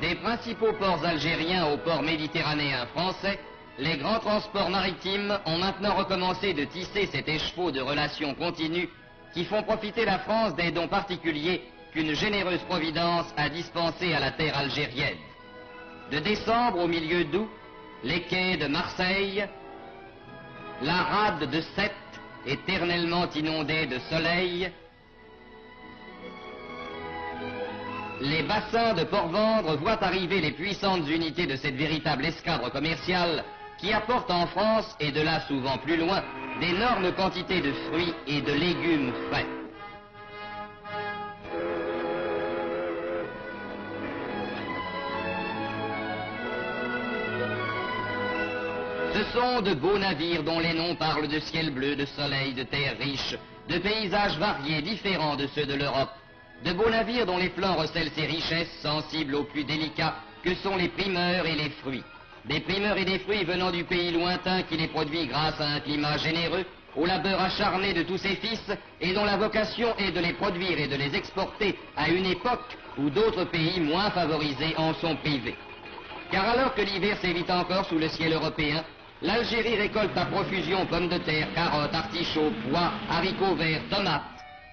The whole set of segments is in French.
Des principaux ports algériens aux ports méditerranéens français, les grands transports maritimes ont maintenant recommencé de tisser cet écheveau de relations continues qui font profiter la France des dons particuliers qu'une généreuse providence a dispensés à la terre algérienne. De décembre au milieu d'août, les quais de Marseille, la rade de Sète, éternellement inondée de soleil, les bassins de Port-Vendre voient arriver les puissantes unités de cette véritable escadre commerciale qui apporte en France, et de là souvent plus loin, d'énormes quantités de fruits et de légumes frais. Ce sont de beaux navires dont les noms parlent de ciel bleu, de soleil, de terre riche, de paysages variés, différents de ceux de l'Europe. De beaux navires dont les flancs recèlent ces richesses sensibles aux plus délicats que sont les primeurs et les fruits. Des primeurs et des fruits venant du pays lointain qui les produit grâce à un climat généreux, au labeur acharné de tous ses fils et dont la vocation est de les produire et de les exporter à une époque où d'autres pays moins favorisés en sont privés. Car alors que l'hiver sévit encore sous le ciel européen, l'Algérie récolte à profusion pommes de terre, carottes, artichauts, pois, haricots verts, tomates.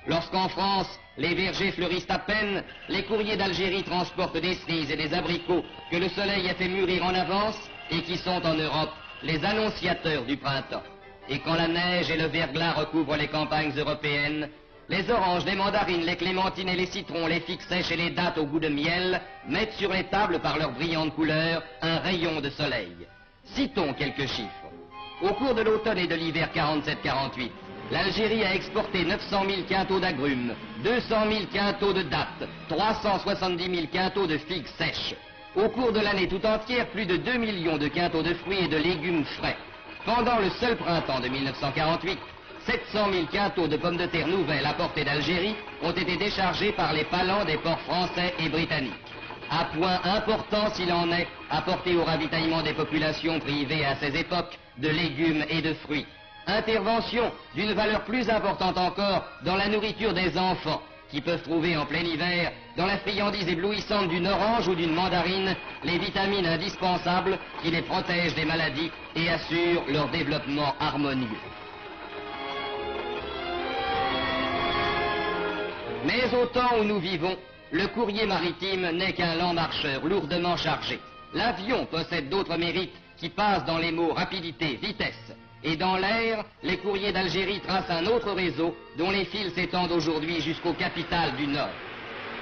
Lorsqu'en France, les vergers fleurissent à peine, les courriers d'Algérie transportent des cerises et des abricots que le soleil a fait mûrir en avance et qui sont en Europe les annonciateurs du printemps. Et quand la neige et le verglas recouvrent les campagnes européennes, les oranges, les mandarines, les clémentines et les citrons, les figues sèches et les dattes au goût de miel mettent sur les tables par leurs brillantes couleurs un rayon de soleil. Citons quelques chiffres. Au cours de l'automne et de l'hiver 47-48, l'Algérie a exporté 900 000 quintaux d'agrumes, 200 000 quintaux de dattes, 370 000 quintaux de figues sèches. Au cours de l'année tout entière, plus de 2 millions de quintaux de fruits et de légumes frais. Pendant le seul printemps de 1948, 700 000 quintaux de pommes de terre nouvelles apportées d'Algérie ont été déchargés par les palans des ports français et britanniques. À point important s'il en est, apporté au ravitaillement des populations privées à ces époques de légumes et de fruits. Intervention d'une valeur plus importante encore dans la nourriture des enfants, qui peuvent trouver en plein hiver, dans la friandise éblouissante d'une orange ou d'une mandarine, les vitamines indispensables qui les protègent des maladies et assurent leur développement harmonieux. Mais au temps où nous vivons, le courrier maritime n'est qu'un lent marcheur lourdement chargé. L'avion possède d'autres mérites qui passent dans les mots rapidité, vitesse. Et dans l'air, les courriers d'Algérie tracent un autre réseau dont les fils s'étendent aujourd'hui jusqu'aux capitales du Nord.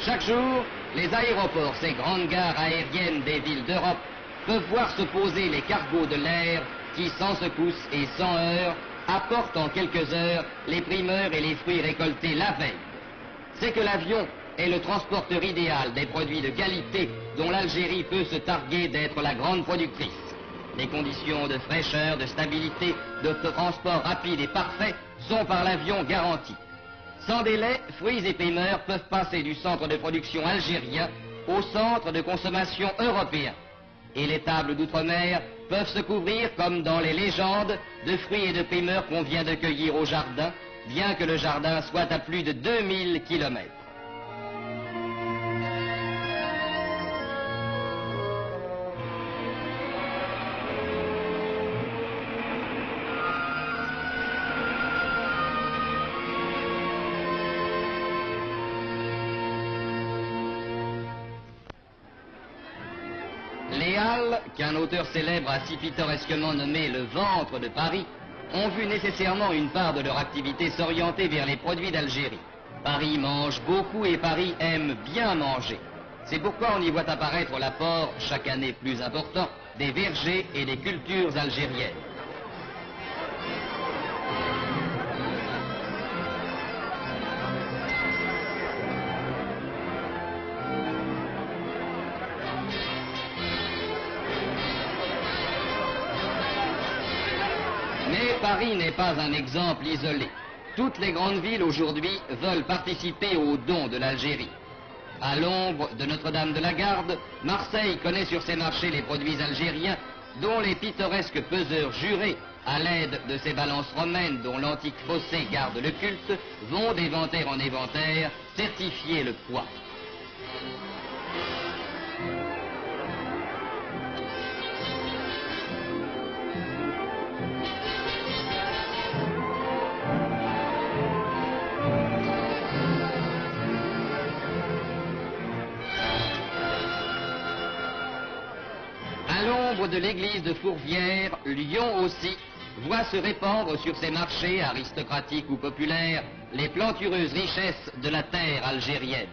Chaque jour, les aéroports, ces grandes gares aériennes des villes d'Europe, peuvent voir se poser les cargos de l'air qui, sans secousse et sans heurts, apportent en quelques heures les primeurs et les fruits récoltés la veille. C'est que l'avion est le transporteur idéal des produits de qualité dont l'Algérie peut se targuer d'être la grande productrice. Les conditions de fraîcheur, de stabilité, de transport rapide et parfait sont par l'avion garanties. Sans délai, fruits et primeurs peuvent passer du centre de production algérien au centre de consommation européen. Et les tables d'outre-mer peuvent se couvrir, comme dans les légendes, de fruits et de primeurs qu'on vient de cueillir au jardin, bien que le jardin soit à plus de 2000 kilomètres. Les Halles, qu'un auteur célèbre a si pittoresquement nommé le ventre de Paris, ont vu nécessairement une part de leur activité s'orienter vers les produits d'Algérie. Paris mange beaucoup et Paris aime bien manger. C'est pourquoi on y voit apparaître l'apport, chaque année plus important, des vergers et des cultures algériennes. Mais Paris n'est pas un exemple isolé. Toutes les grandes villes aujourd'hui veulent participer aux dons de l'Algérie. À l'ombre de Notre-Dame de la Garde, Marseille connaît sur ses marchés les produits algériens dont les pittoresques peseurs jurés, à l'aide de ces balances romaines dont l'antique fossé garde le culte, vont d'éventaire en éventaire certifier le poids. l'œuvre de l'église de Fourvière, Lyon aussi, voit se répandre sur ses marchés, aristocratiques ou populaires, les plantureuses richesses de la terre algérienne.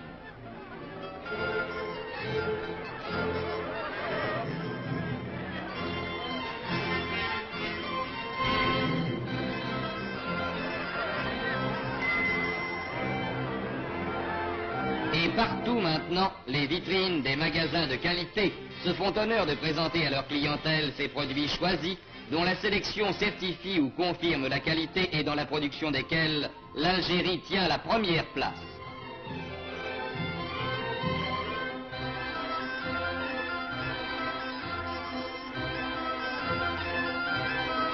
Et partout maintenant, les vitrines des magasins de qualité se font honneur de présenter à leur clientèle ces produits choisis, dont la sélection certifie ou confirme la qualité et dans la production desquels l'Algérie tient la première place.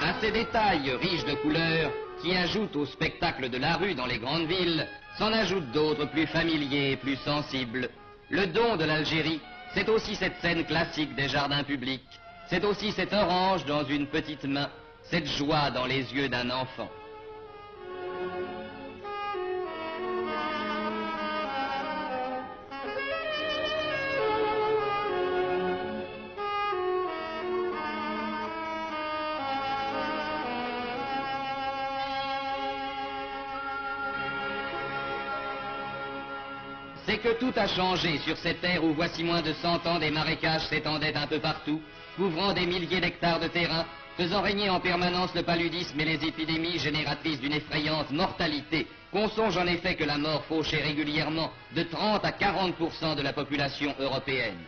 À ces détails riches de couleurs qui ajoutent au spectacle de la rue dans les grandes villes, s'en ajoutent d'autres plus familiers et plus sensibles. Le don de l'Algérie, c'est aussi cette scène classique des jardins publics, c'est aussi cette orange dans une petite main, cette joie dans les yeux d'un enfant. C'est que tout a changé sur cette terre où voici moins de 100 ans des marécages s'étendaient un peu partout, couvrant des milliers d'hectares de terrain, faisant régner en permanence le paludisme et les épidémies génératrices d'une effrayante mortalité, qu'on songe en effet que la mort fauchait régulièrement de 30 à 40% de la population européenne.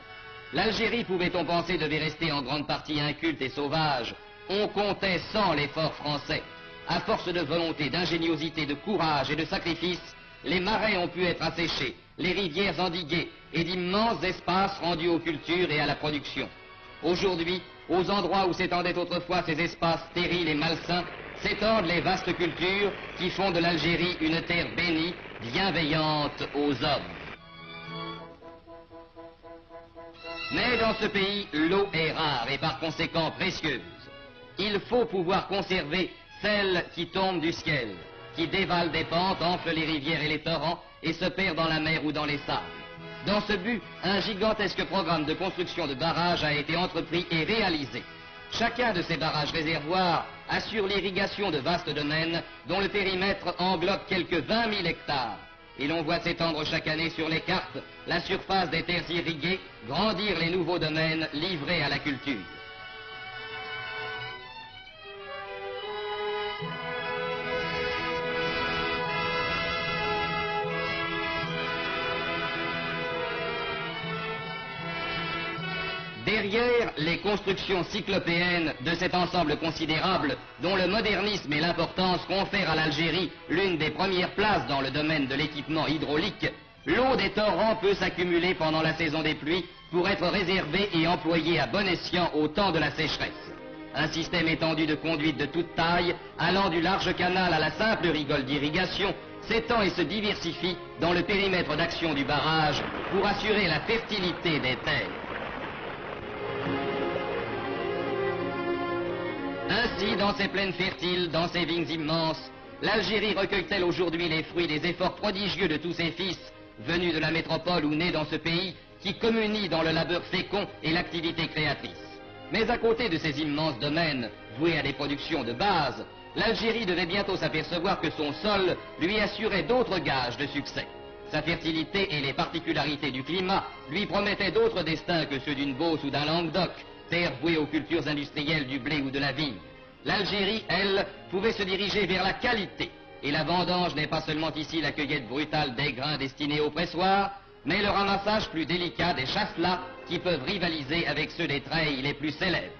L'Algérie, pouvait-on penser, devait rester en grande partie inculte et sauvage. On comptait sans l'effort français. À force de volonté, d'ingéniosité, de courage et de sacrifice, les marais ont pu être asséchés, les rivières endiguées et d'immenses espaces rendus aux cultures et à la production. Aujourd'hui, aux endroits où s'étendaient autrefois ces espaces stériles et malsains, s'étendent les vastes cultures qui font de l'Algérie une terre bénie, bienveillante aux hommes. Mais dans ce pays, l'eau est rare et par conséquent précieuse. Il faut pouvoir conserver celle qui tombe du ciel, qui dévale des pentes, enfle les rivières et les torrents et se perd dans la mer ou dans les sables. Dans ce but, un gigantesque programme de construction de barrages a été entrepris et réalisé. Chacun de ces barrages réservoirs assure l'irrigation de vastes domaines dont le périmètre englobe quelques 20 000 hectares. Et l'on voit s'étendre chaque année sur les cartes la surface des terres irriguées, grandir les nouveaux domaines livrés à la culture. Derrière les constructions cyclopéennes de cet ensemble considérable, dont le modernisme et l'importance confèrent à l'Algérie l'une des premières places dans le domaine de l'équipement hydraulique, l'eau des torrents peut s'accumuler pendant la saison des pluies pour être réservée et employée à bon escient au temps de la sécheresse. Un système étendu de conduites de toute taille, allant du large canal à la simple rigole d'irrigation, s'étend et se diversifie dans le périmètre d'action du barrage pour assurer la fertilité des terres. Ainsi, dans ces plaines fertiles, dans ces vignes immenses, l'Algérie recueille-t-elle aujourd'hui les fruits des efforts prodigieux de tous ses fils, venus de la métropole ou nés dans ce pays, qui communient dans le labeur fécond et l'activité créatrice. Mais à côté de ces immenses domaines, voués à des productions de base, l'Algérie devait bientôt s'apercevoir que son sol lui assurait d'autres gages de succès. Sa fertilité et les particularités du climat lui promettaient d'autres destins que ceux d'une Beauce ou d'un Languedoc, terre vouée aux cultures industrielles du blé ou de la vigne. L'Algérie, elle, pouvait se diriger vers la qualité. Et la vendange n'est pas seulement ici la cueillette brutale des grains destinés au pressoir, mais le ramassage plus délicat des chasselas qui peuvent rivaliser avec ceux des treilles les plus célèbres.